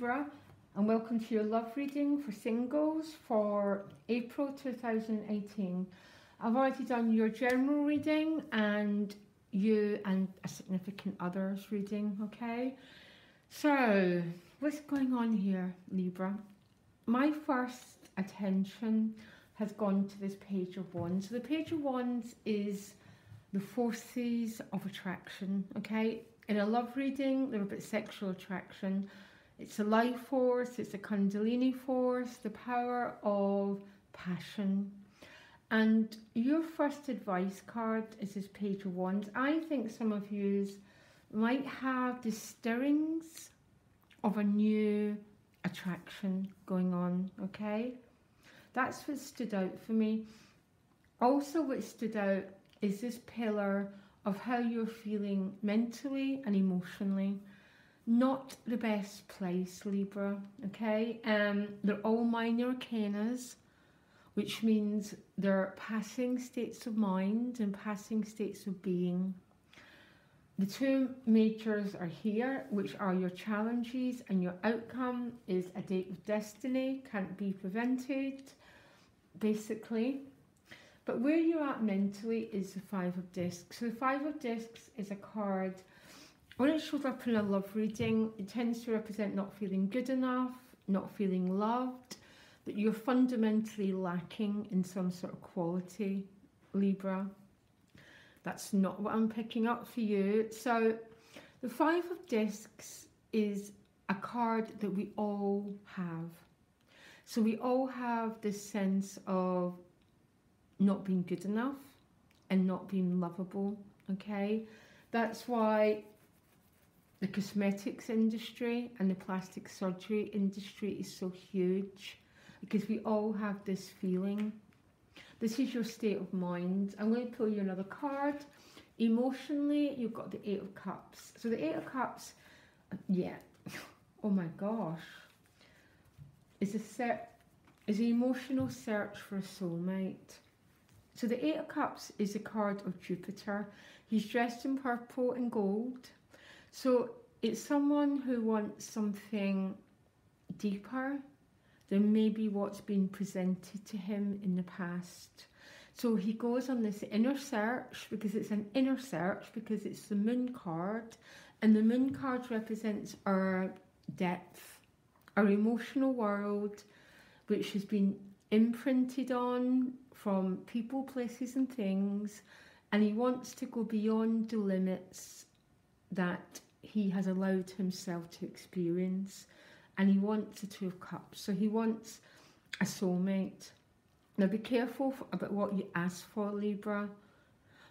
Libra, and welcome to your love reading for singles for April 2018. I've already done your general reading and you and a significant other's reading, okay? So, what's going on here, Libra? My first attention has gone to this Page of Wands. So the Page of Wands is the forces of attraction, okay? In a love reading, they're about sexual attraction. It's a life force, it's a Kundalini force, the power of passion. And your first advice card is this Page of Wands. I think some of you might have the stirrings of a new attraction going on, okay? That's what stood out for me. Also, what stood out is this pillar of how you're feeling mentally and emotionally. Not the best place, Libra, okay? They're all minor arcanas, which means they're passing states of mind and passing states of being. The two majors are here, which are your challenges, and your outcome is a date with destiny, can't be prevented, basically. But where you're at mentally is the Five of Discs. So the Five of Discs is a card, when it shows up in a love reading, it tends to represent not feeling good enough, not feeling loved, that you're fundamentally lacking in some sort of quality, Libra. That's not what I'm picking up for you. So the Five of Discs is a card that we all have. So we all have this sense of not being good enough and not being lovable, okay? That's why the cosmetics industry and the plastic surgery industry is so huge, because we all have this feeling. This is your state of mind. I'm going to pull you another card. Emotionally, you've got the Eight of Cups. So the Eight of Cups, yeah, oh my gosh, is an emotional search for a soulmate. So the Eight of Cups is a card of Jupiter. He's dressed in purple and gold. So it's someone who wants something deeper than maybe what's been presented to him in the past. So he goes on this inner search, because it's an inner search, because it's the Moon card. And the Moon card represents our depth, our emotional world, which has been imprinted on from people, places and things, and he wants to go beyond the limits that he has allowed himself to experience, and he wants the Two of Cups. So he wants a soulmate. Now be careful about what you ask for, Libra,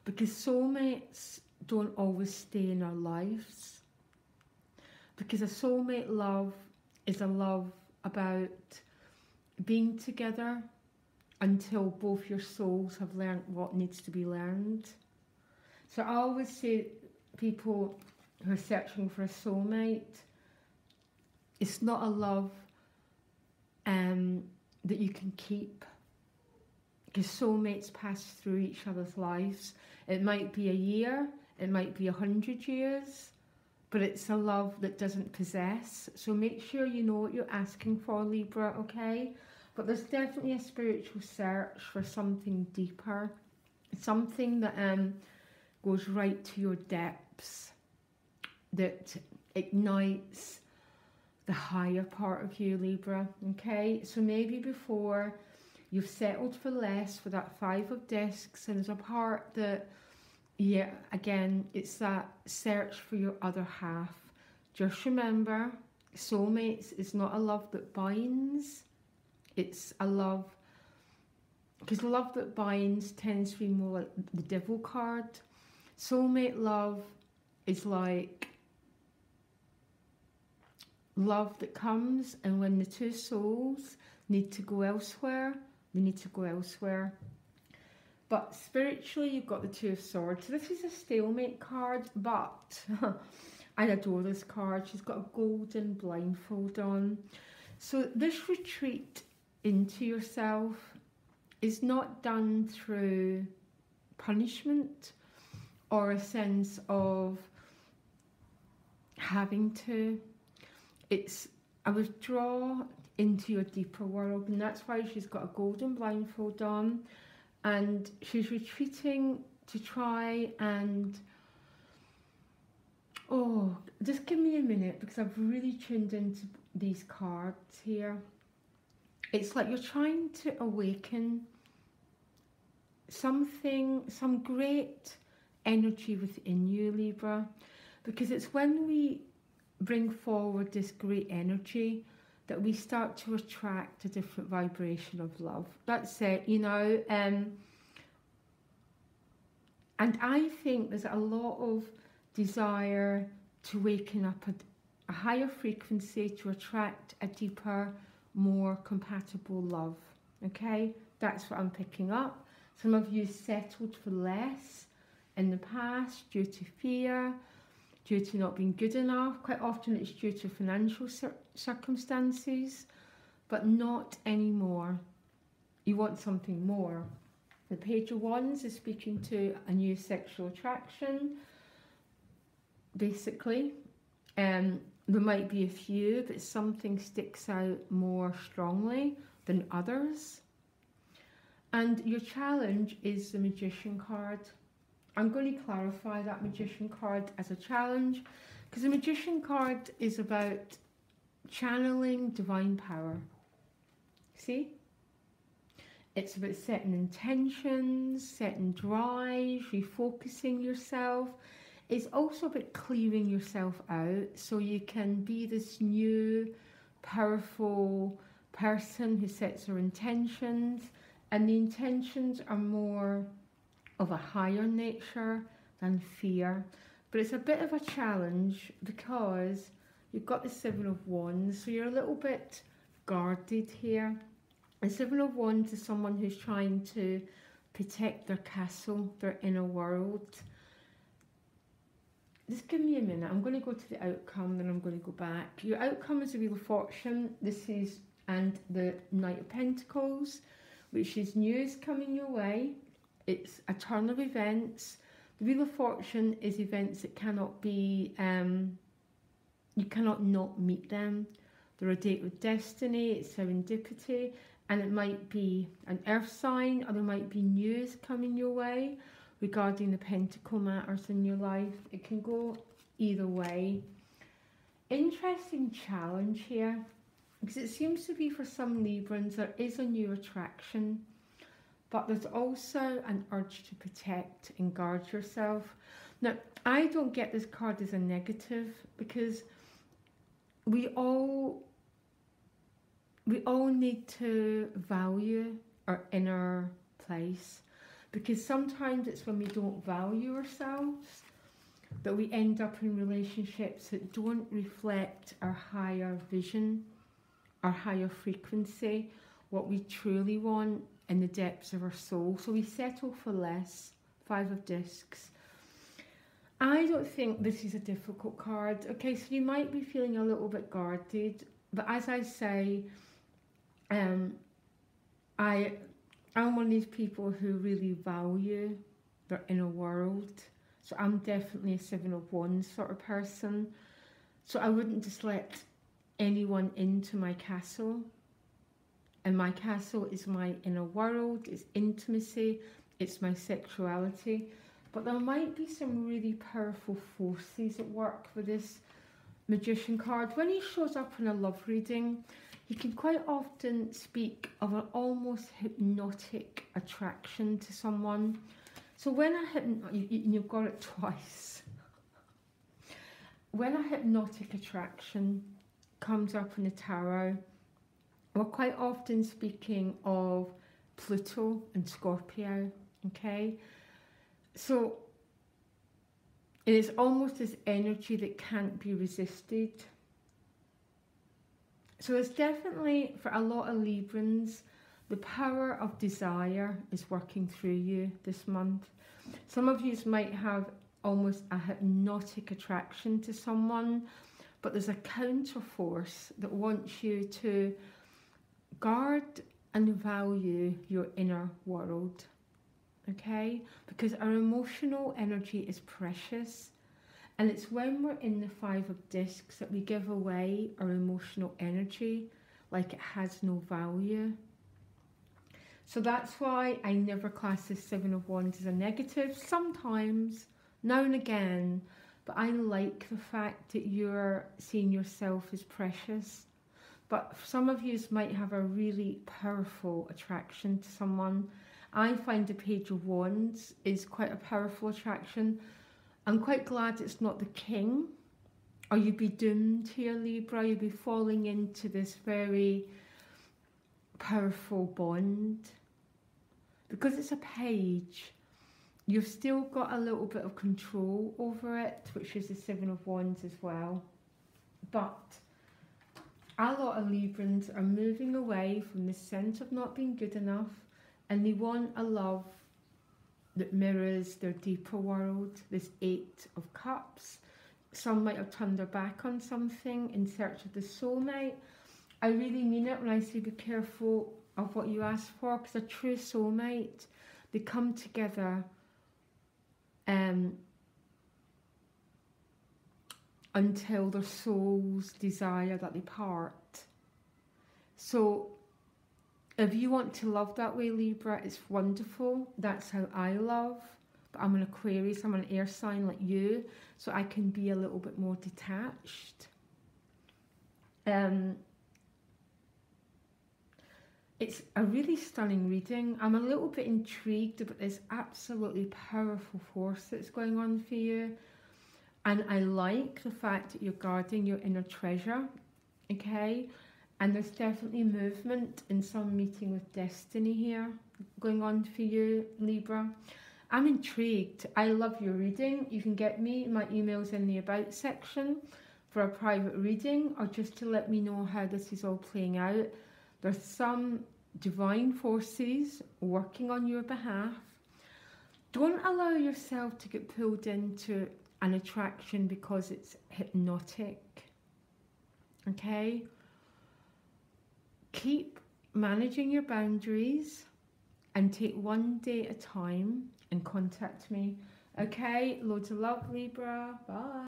because soulmates don't always stay in our lives, because a soulmate love is a love about being together until both your souls have learned what needs to be learned. So I always say people who are searching for a soulmate, it's not a love that you can keep, because soulmates pass through each other's lives. It might be a year, it might be 100 years, but it's a love that doesn't possess. So make sure you know what you're asking for, Libra, okay? But there's definitely a spiritual search for something deeper, something that goes right to your depths, that ignites the higher part of you, Libra, okay? So maybe before you've settled for less for that Five of Discs, and there's a part that, yeah, again, it's that search for your other half. Just remember, soulmates is not a love that binds. It's a love, because love that binds tends to be more like the Devil card. Soulmate love is like love that comes, and when the two souls need to go elsewhere, they need to go elsewhere. But spiritually, you've got the Two of Swords. So this is a stalemate card, but I adore this card. She's got a golden blindfold on. So this retreat into yourself is not done through punishment or a sense of having to. It's a withdrawal into your deeper world, and that's why she's got a golden blindfold on, and she's retreating to try and, oh, just give me a minute because I've really tuned into these cards here. It's like you're trying to awaken something, some great energy within you, Libra, because it's when we bring forward this great energy that we start to attract a different vibration of love. That's it, you know. And I think there's a lot of desire to waken up a higher frequency to attract a deeper, more compatible love. Okay, that's what I'm picking up. Some of you settled for less in the past due to fear, due to not being good enough. Quite often it's due to financial circumstances, but not anymore. You want something more. The Page of Wands is speaking to a new sexual attraction, basically. There might be a few, but something sticks out more strongly than others. And your challenge is the Magician card. I'm going to clarify that Magician card as a challenge, because the Magician card is about channeling divine power. See? It's about setting intentions, setting drives, refocusing yourself. It's also about clearing yourself out so you can be this new, powerful person who sets their intentions. And the intentions are more of a higher nature than fear. But it's a bit of a challenge because you've got the Seven of Wands, so you're a little bit guarded here. The Seven of Wands is someone who's trying to protect their castle, their inner world. Just give me a minute. I'm going to go to the outcome, then I'm going to go back. Your outcome is the Wheel of Fortune. This is, and the Knight of Pentacles, which is news coming your way. It's a turn of events. The Wheel of Fortune is events that cannot be, you cannot not meet them. They're a date with destiny, it's serendipity, and it might be an earth sign, or there might be news coming your way regarding the pentacle matters in your life. It can go either way. Interesting challenge here, because it seems to be for some Librans there is a new attraction, but there's also an urge to protect and guard yourself. Now, I don't get this card as a negative, because we all need to value our inner place, because sometimes it's when we don't value ourselves that we end up in relationships that don't reflect our higher vision, our higher frequency, what we truly want in the depths of our soul. So we settle for less. Five of Discs. I don't think this is a difficult card. Okay, so you might be feeling a little bit guarded, but as I say, I'm one of these people who really value their inner world. So I'm definitely a Seven of Wands sort of person. So I wouldn't just let anyone into my castle. And my castle is my inner world, it's intimacy, it's my sexuality. But there might be some really powerful forces at work with this Magician card. When he shows up in a love reading, he can quite often speak of an almost hypnotic attraction to someone. So when you've got it twice. When a hypnotic attraction comes up in the tarot, we're quite often speaking of Pluto and Scorpio, okay? So it is almost this energy that can't be resisted. So it's definitely, for a lot of Librans, the power of desire is working through you this month. Some of you might have almost a hypnotic attraction to someone, but there's a counter force that wants you to guard and value your inner world, okay? Because our emotional energy is precious, And it's when we're in the Five of Discs that we give away our emotional energy like it has no value. So that's why I never class the Seven of Wands as a negative. Sometimes, now and again, but I like the fact that you're seeing yourself as precious. But some of you might have a really powerful attraction to someone. I find the Page of Wands is quite a powerful attraction. I'm quite glad it's not the King, or you'd be doomed here, Libra. You'd be falling into this very powerful bond. Because it's a page, you've still got a little bit of control over it, which is the Seven of Wands as well. But a lot of Librans are moving away from the sense of not being good enough, and they want a love that mirrors their deeper world, this Eight of Cups. Some might have turned their back on something in search of the soulmate. I really mean it when I say be careful of what you ask for, because a true soulmate, they come together until their souls desire that they part. So if you want to love that way, Libra, it's wonderful. That's how I love. But I'm an Aquarius, I'm an air sign like you, so I can be a little bit more detached. It's a really stunning reading. I'm a little bit intrigued about this absolutely powerful force that's going on for you. And I like the fact that you're guarding your inner treasure, okay? And there's definitely movement in some meeting with destiny here going on for you, Libra. I'm intrigued. I love your reading. You can get me, my email's in the About section for a private reading, or just to let me know how this is all playing out. There's some divine forces working on your behalf. Don't allow yourself to get pulled into an attraction because it's hypnotic, okay? Keep managing your boundaries and take one day at a time and contact me, okay? Loads of love, Libra. Bye.